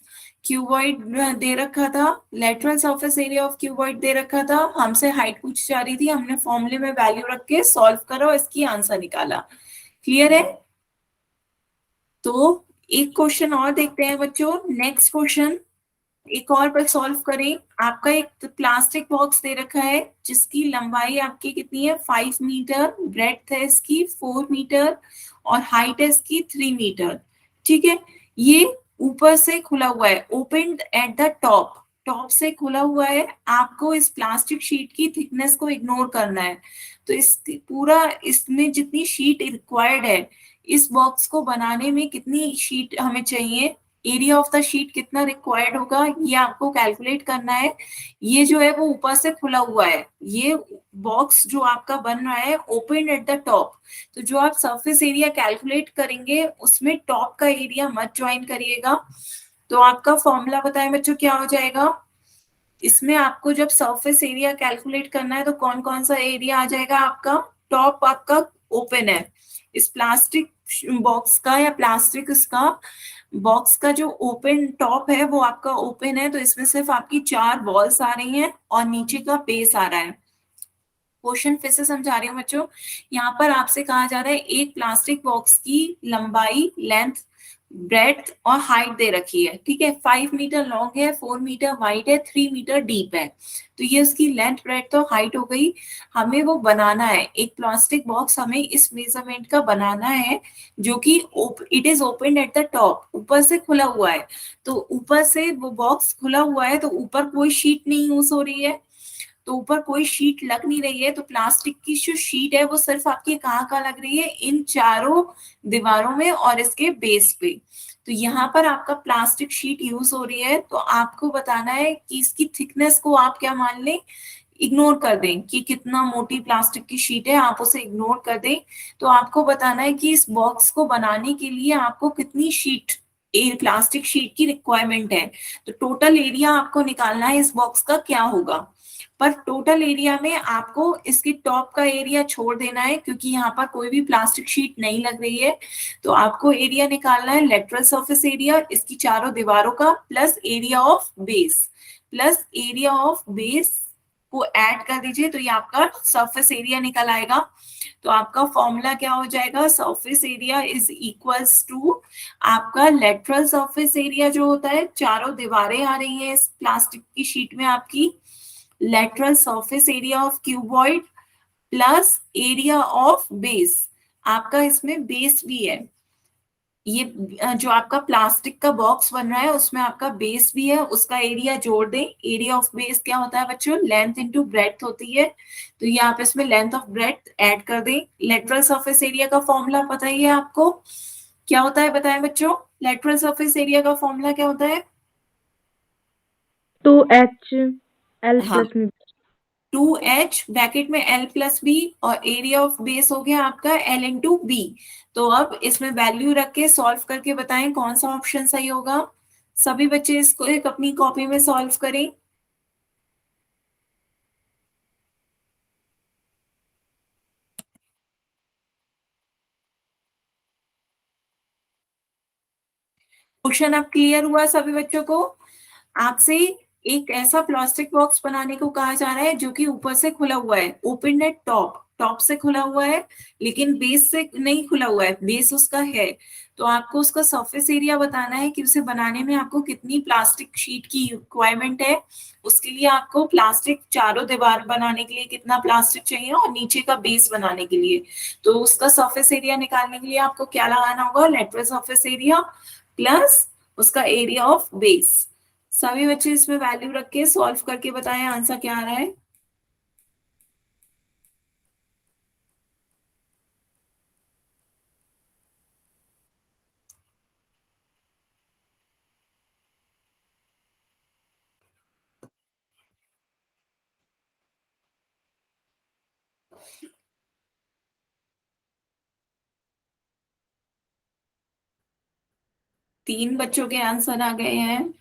cuboid दे रखा था, lateral surface area of cuboid दे रखा था, हमसे हाइट पूछी जा रही थी, हमने फॉर्मूले में वैल्यू रख के सॉल्व करा और इसकी आंसर निकाला। क्लियर है? तो एक क्वेश्चन और देखते हैं बच्चों, नेक्स्ट क्वेश्चन एक और पर सॉल्व करें। आपका एक प्लास्टिक बॉक्स दे रखा है जिसकी लंबाई आपकी कितनी है 5 मीटर, ब्रेड्थ है इसकी 4 मीटर और हाइट है इसकी 3 मीटर। ठीक है, ये ऊपर से खुला हुआ है, open at the top, top से खुला हुआ है। आपको इस प्लास्टिक शीट की थिकनेस को इग्नोर करना है। तो इस पूरा इसमें जितनी शीट रिक्वायर्ड है इस बॉक्स को बनाने में, कितनी शीट हमें चाहिए, एरिया ऑफ द शीट कितना रिक्वायर्ड होगा, ये आपको कैलकुलेट करना है। ये जो है वो ऊपर से खुला हुआ है, ये बॉक्स जो आपका बन रहा है ओपन एट द टॉप। तो जो आप सरफेस एरिया कैलकुलेट करेंगे उसमें टॉप का एरिया मत ज्वाइन करिएगा। तो आपका फॉर्मूला बताएं बच्चों क्या हो जाएगा। इसमें आपको जब सरफेस एरिया कैलकुलेट करना है तो कौन कौन सा एरिया आ जाएगा आपका, टॉप आपका ओपन है, इस प्लास्टिक बॉक्स का या प्लास्टिक इसका बॉक्स का जो ओपन टॉप है वो आपका ओपन है, तो इसमें सिर्फ आपकी 4 वॉल्स आ रही हैं और नीचे का बेस आ रहा है। क्वेश्चन फिर से समझा रही हूँ बच्चों, यहाँ पर आपसे कहा जा रहा है एक प्लास्टिक बॉक्स की लंबाई, लेंथ, ब्रेड्थ और हाइट दे रखी है। ठीक है, 5 मीटर लॉन्ग है, 4 मीटर वाइड है, 3 मीटर डीप है। तो ये उसकी लेंथ, ब्रेड्थ और हाइट हो गई। हमें वो बनाना है, एक प्लास्टिक बॉक्स हमें इस मेजरमेंट का बनाना है जो कि it is open at the top, ऊपर से खुला हुआ है। तो ऊपर से वो बॉक्स खुला हुआ है तो ऊपर कोई शीट नहीं यूज हो रही है, तो ऊपर कोई शीट लग नहीं रही है। तो प्लास्टिक की जो शीट है वो सिर्फ आपकी कहाँ लग रही है, इन चारों दीवारों में और इसके बेस पे। तो यहाँ पर आपका प्लास्टिक शीट यूज हो रही है, तो आपको बताना है कि इसकी थिकनेस को आप क्या मान लें, इग्नोर कर दें कि कितना मोटी प्लास्टिक की शीट है, आप उसे इग्नोर कर दें। तो आपको बताना है कि इस बॉक्स को बनाने के लिए आपको कितनी शीट, प्लास्टिक शीट की रिक्वायरमेंट है। तो टोटल एरिया आपको निकालना है इस बॉक्स का क्या होगा, पर टोटल एरिया में आपको इसकी टॉप का एरिया छोड़ देना है क्योंकि यहाँ पर कोई भी प्लास्टिक शीट नहीं लग रही है। तो आपको एरिया निकालना है लेटरल सरफेस एरिया इसकी चारों दीवारों का, plus area of base, plus area of base को ऐड कर दीजिए तो ये आपका सरफेस एरिया निकल आएगा। तो आपका फॉर्मूला क्या हो जाएगा, surface area is equals to आपका लेटरल सरफेस एरिया जो होता है, चारों दीवारें आ रही हैं इस प्लास्टिक की शीट में आपकी, lateral surface area of cuboid plus area of base, आपका इसमें बेस भी है। ये जो आपका प्लास्टिक का बॉक्स बन रहा है उसमें आपका बेस भी है, उसका एरिया जोड़ दें। एरिया ऑफ बेस क्या होता है बच्चों, लेंथ इनटू ब्रेड्थ होती है। तो ये आप इसमें लेंथ ऑफ ब्रेड्थ ऐड कर दें। लेटरल सरफेस एरिया का फॉर्मूला पता ही है आपको, क्या होता है बताएं बच्चों, लेटरल सरफेस एरिया का फॉर्मूला क्या होता है। 2H L हाँ, प्लस में 2H ब्रैकेट में L प्लस बी और एरिया ऑफ बेस हो गया आपका L इंटू बी। तो अब इसमें वैल्यू रख के सॉल्व करके बताएं कौन सा ऑप्शन सही होगा। सभी बच्चे इसको एक अपनी कॉपी में सॉल्व करें। क्वेश्चन अब क्लियर हुआ सभी बच्चों को। आपसे एक ऐसा प्लास्टिक बॉक्स बनाने को कहा जा रहा है जो कि ऊपर से खुला हुआ है, ओपन एट टॉप, टॉप से खुला हुआ है लेकिन बेस से नहीं खुला हुआ है, बेस उसका है। तो आपको उसका सरफेस एरिया बताना है कि उसे बनाने में आपको कितनी प्लास्टिक शीट की रिक्वायरमेंट है। उसके लिए आपको प्लास्टिक चारों दीवार बनाने के लिए कितना प्लास्टिक चाहिए और नीचे का बेस बनाने के लिए। तो उसका सरफेस एरिया निकालने के लिए आपको क्या लगाना होगा, लेटरल सरफेस एरिया प्लस उसका एरिया ऑफ बेस। सभी बच्चे इसमें वैल्यू रख के सॉल्व करके बताएं आंसर क्या आ रहा है। तीन बच्चों के आंसर आ गए हैं।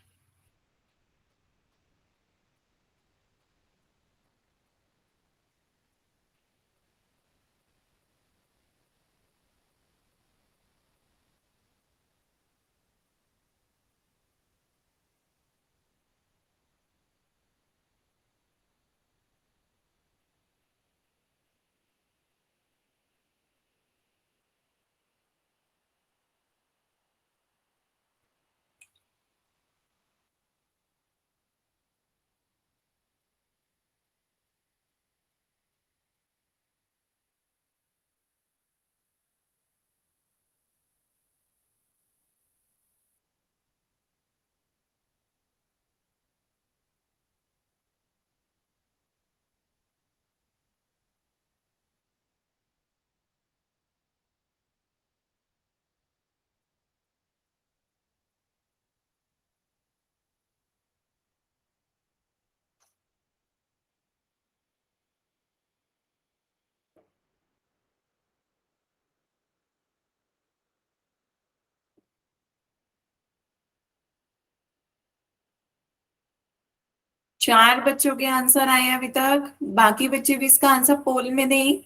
4 बच्चों के आंसर आए हैं अभी तक, बाकी बच्चे भी इसका आंसर पोल में दें।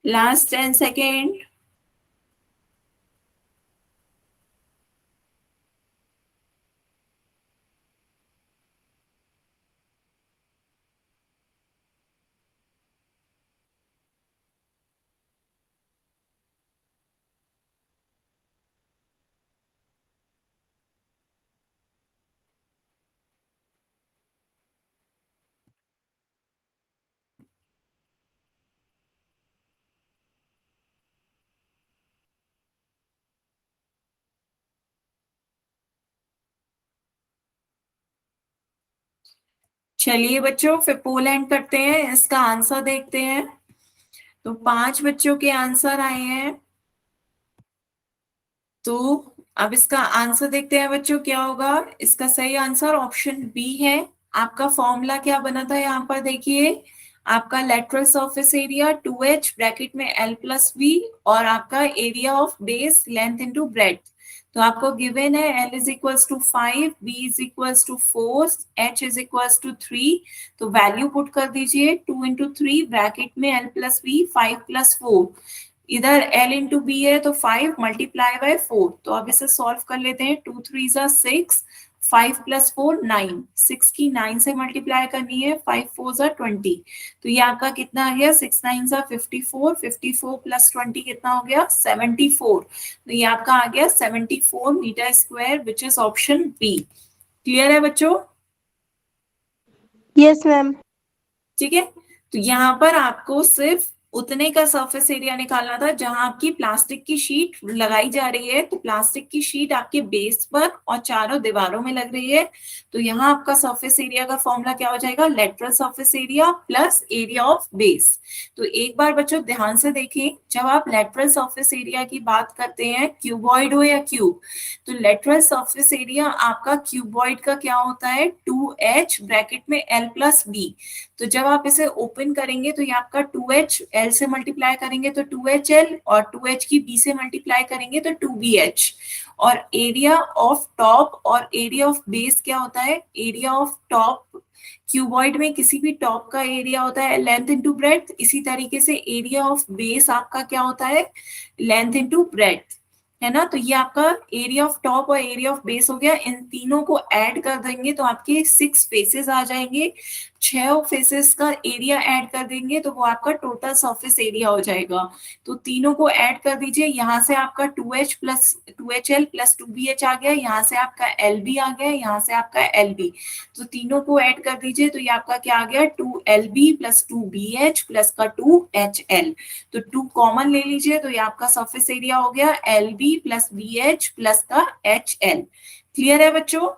Last 10 second. चलिए बच्चों, फिर पोल एंड करते हैं, इसका आंसर देखते हैं। तो 5 बच्चों के आंसर आए हैं। तो अब इसका आंसर देखते हैं बच्चों, क्या होगा। इसका सही आंसर ऑप्शन बी है। आपका फॉर्मूला क्या बना था यहाँ पर देखिए। आपका lateral surface area 2h bracket में l प्लस बी, और आपका area of base length into breadth. तो आपको गिवन है l is equals to 5, b is equals to 4, h is equals to 3। तो वैल्यू पुट कर दीजिए, 2 इंटू 3 ब्रैकेट में l प्लस बी, 5 प्लस 4। इधर l इंटू बी है तो 5 मल्टीप्लाई बाय 4। तो अब इसे सॉल्व कर लेते हैं। 2 3 जा 6, 5 प्लस 4 9, 6 की 9 से मल्टीप्लाई करनी है, 5 4 जा 20। तो ये आपका कितना आ गया, 6 9 जा 54, 54 प्लस 20 कितना हो गया, 74। तो ये आपका आ गया 74 metre square, which is option b. Clear है बच्चों। Yes ma'am. ठीक है, तो यहाँ पर आपको सिर्फ उतने का सरफेस एरिया निकालना था जहां आपकी प्लास्टिक की शीट लगाई जा रही है। तो प्लास्टिक की शीट आपके बेस पर और चारों दीवारों में लग रही है। तो यहाँ आपका सरफेस एरिया का फॉर्मूला क्या हो जाएगा, lateral surface area plus area of base. तो एक बार बच्चों ध्यान से देखें, जब आप लेटरल सरफेस एरिया की बात करते हैं, क्यूबॉइड हो या क्यूब, तो लेटरल सरफेस एरिया आपका क्यूबॉइड का क्या होता है, 2h ब्रैकेट में l प्लस बी। तो जब आप इसे ओपन करेंगे तो ये आपका 2h, l से मल्टीप्लाई करेंगे तो 2hL, और 2h की b से मल्टीप्लाई करेंगे तो 2bh। और एरिया ऑफ टॉप और एरिया ऑफ बेस क्या होता है, एरिया ऑफ टॉप क्यूबॉइड में किसी भी टॉप का एरिया होता है लेंथ इंटू ब्रेड्थ। इसी तरीके से एरिया ऑफ बेस आपका क्या होता है, लेंथ इंटू ब्रेड्थ, है ना। तो ये आपका एरिया ऑफ टॉप और एरिया ऑफ बेस हो गया। इन तीनों को ऐड कर देंगे तो आपके 6 फेसेस आ जाएंगे। 6 फेसेस का एरिया ऐड कर देंगे तो वो आपका टोटल सरफेस एरिया हो जाएगा। तो तीनों को ऐड कर दीजिए। यहाँ से आपका 2h plus 2hL plus 2bh आ गया, यहाँ से आपका lb आ गया, यहाँ से आपका lb। तो तीनों को ऐड कर दीजिए तो ये आपका क्या आ गया, 2lb प्लस 2bh प्लस का 2hl। तो 2 कॉमन ले लीजिए तो ये आपका सरफेस एरिया हो गया lb प्लस bh प्लस का hl। क्लियर है बच्चों।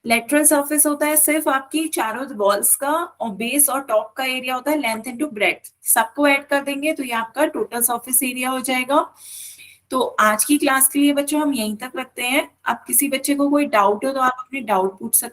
लेटरल सरफेस होता है सिर्फ आपकी चारों वॉल्स का, और बेस और टॉप का एरिया होता है लेंथ इनटू ब्रेड्थ। सबको ऐड कर देंगे तो ये आपका टोटल सरफेस एरिया हो जाएगा। तो आज की क्लास के लिए बच्चों हम यहीं तक रखते हैं। अब किसी बच्चे को कोई डाउट हो तो आप अपने डाउट पूछ सकते हैं।